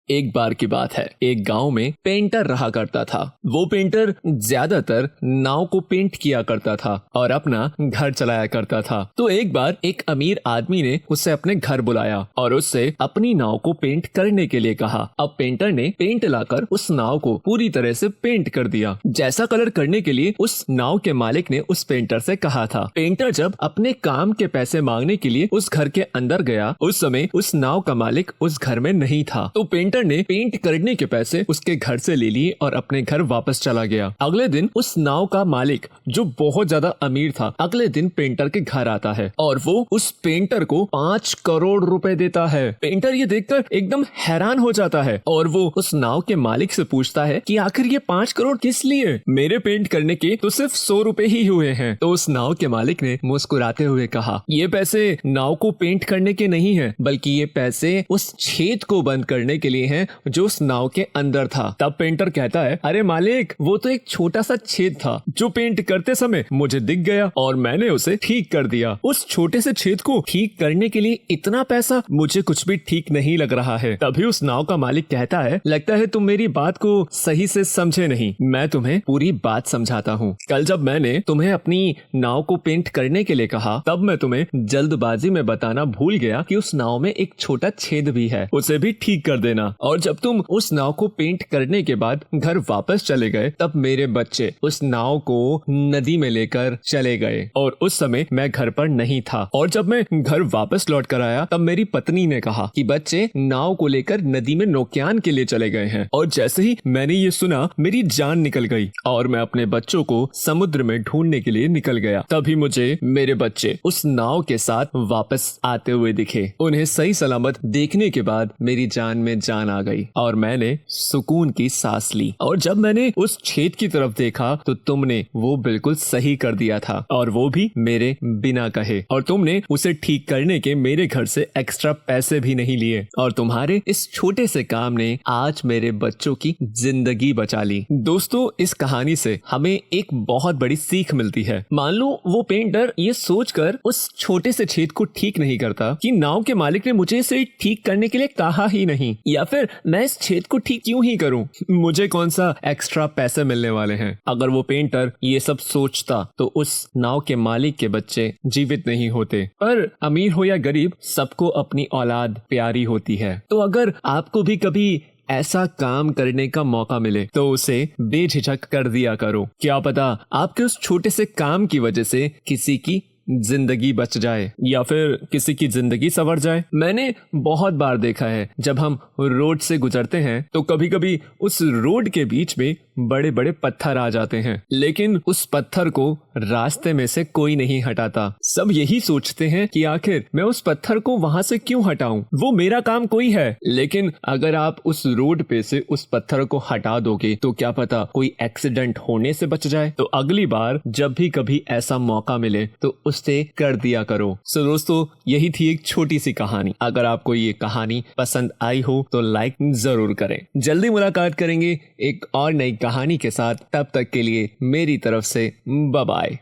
एक बार की बात है, एक गांव में पेंटर रहा करता था। वो पेंटर ज्यादातर नाव को पेंट किया करता था और अपना घर चलाया करता था। तो एक बार एक अमीर आदमी ने उसे अपने घर बुलाया और उससे अपनी नाव को पेंट करने के लिए कहा। अब पेंटर ने पेंट लाकर उस नाव को पूरी तरह से पेंट कर दिया, जैसा कलर करने के लिए उस नाव के मालिक ने उस पेंटर से कहा था। पेंटर जब अपने काम के पैसे मांगने के लिए उस घर के अंदर गया, उस समय उस नाव का मालिक उस घर में नहीं था। तो पेंटर ने पेंट करने के पैसे उसके घर से ले लिए और अपने घर वापस चला गया। अगले दिन उस नाव का मालिक, जो बहुत ज्यादा अमीर था, अगले दिन पेंटर के घर आता है और वो उस पेंटर को 5 करोड़ रुपए देता है। पेंटर ये देखकर एकदम हैरान हो जाता है और वो उस नाव के मालिक से पूछता है कि आखिर ये 5 करोड़ किस लिए? मेरे पेंट करने के तो सिर्फ 100 रुपए ही हुए हैं। तो उस नाव के मालिक ने मुस्कुराते हुए कहा, ये पैसे नाव को पेंट करने के नहीं है, बल्कि ये पैसे उस छेद को बंद करने के लिए हैं जो उस नाव के अंदर था। तब पेंटर कहता है, अरे मालिक, वो तो एक छोटा सा छेद था जो पेंट करते समय मुझे दिख गया और मैंने उसे ठीक कर दिया। उस छोटे से छेद को ठीक करने के लिए इतना पैसा मुझे कुछ भी ठीक नहीं लग रहा है। तभी उस नाव का मालिक कहता है, लगता है तुम मेरी बात को सही से समझे नहीं, मैं तुम्हें पूरी बात समझाता हूँ। कल जब मैंने तुम्हें अपनी नाव को पेंट करने के लिए कहा, तब मैं तुम्हें जल्दबाजी में बताना भूल गया कि उस नाव में एक छोटा छेद भी है, उसे भी ठीक कर देना। और जब तुम उस नाव को पेंट करने के बाद घर वापस चले गए, तब मेरे बच्चे उस नाव को नदी में लेकर चले गए और उस समय मैं घर पर नहीं था। और जब मैं घर वापस लौट कर आया, तब मेरी पत्नी ने कहा कि बच्चे नाव को लेकर नदी में नौकायन के लिए चले गए हैं। और जैसे ही मैंने ये सुना, मेरी जान निकल गई और मैं अपने बच्चों को समुद्र में ढूंढने के लिए निकल गया। तभी मुझे मेरे बच्चे उस नाव के साथ वापस आते हुए दिखे। उन्हें सही सलामत देखने के बाद मेरी जान में जान आ गई और मैंने सुकून की सांस ली। और जब मैंने उस छेद की तरफ देखा तो तुमने वो बिल्कुल सही कर दिया था और वो भी मेरे बिना कहे, और तुमने उसे ठीक करने के मेरे घर से एक्स्ट्रा पैसे भी नहीं लिए, और तुम्हारे इस छोटे से काम ने आज मेरे बच्चों की जिंदगी बचा ली। दोस्तों, इस कहानी से हमें एक बहुत बड़ी सीख मिलती है। मान लो वो पेंटर ये सोचकर उस छोटे से छेद को ठीक नहीं करता कि नाव के मालिक ने मुझे इसे ठीक करने के लिए कहा ही नहीं, या फिर मैं इस छेद को ठीक क्यों ही करूं, मुझे कौन सा एक्स्ट्रा पैसे मिलने वाले हैं। अगर वो पेंटर ये सब सोचता तो उस नाव के मालिक के बच्चे जीवित नहीं होते। पर अमीर हो या गरीब, सबको अपनी औलाद प्यारी होती है। तो अगर आपको भी कभी ऐसा काम करने का मौका मिले तो उसे बेझिझक कर दिया करो। क्या पता आपके उस छोटे से काम की वजह से किसी की जिंदगी बच जाए या फिर किसी की जिंदगी संवर जाए। मैंने बहुत बार देखा है, जब हम रोड से गुजरते हैं तो कभी कभी उस रोड के बीच में बड़े बड़े पत्थर आ जाते हैं, लेकिन उस पत्थर को रास्ते में से कोई नहीं हटाता। सब यही सोचते हैं कि आखिर मैं उस पत्थर को वहां से क्यों हटाऊं, वो मेरा काम कोई है। लेकिन अगर आप उस रोड पे से उस पत्थर को हटा दोगे तो क्या पता कोई एक्सीडेंट होने से बच जाए। तो अगली बार जब भी कभी ऐसा मौका मिले तो उससे कर दिया करो। सो दोस्तों, यही थी एक छोटी सी कहानी। अगर आपको ये कहानी पसंद आई हो तो लाइक जरूर करें। जल्दी मुलाकात करेंगे एक और नई कहानी के साथ। तब तक के लिए मेरी तरफ से बाय बाय।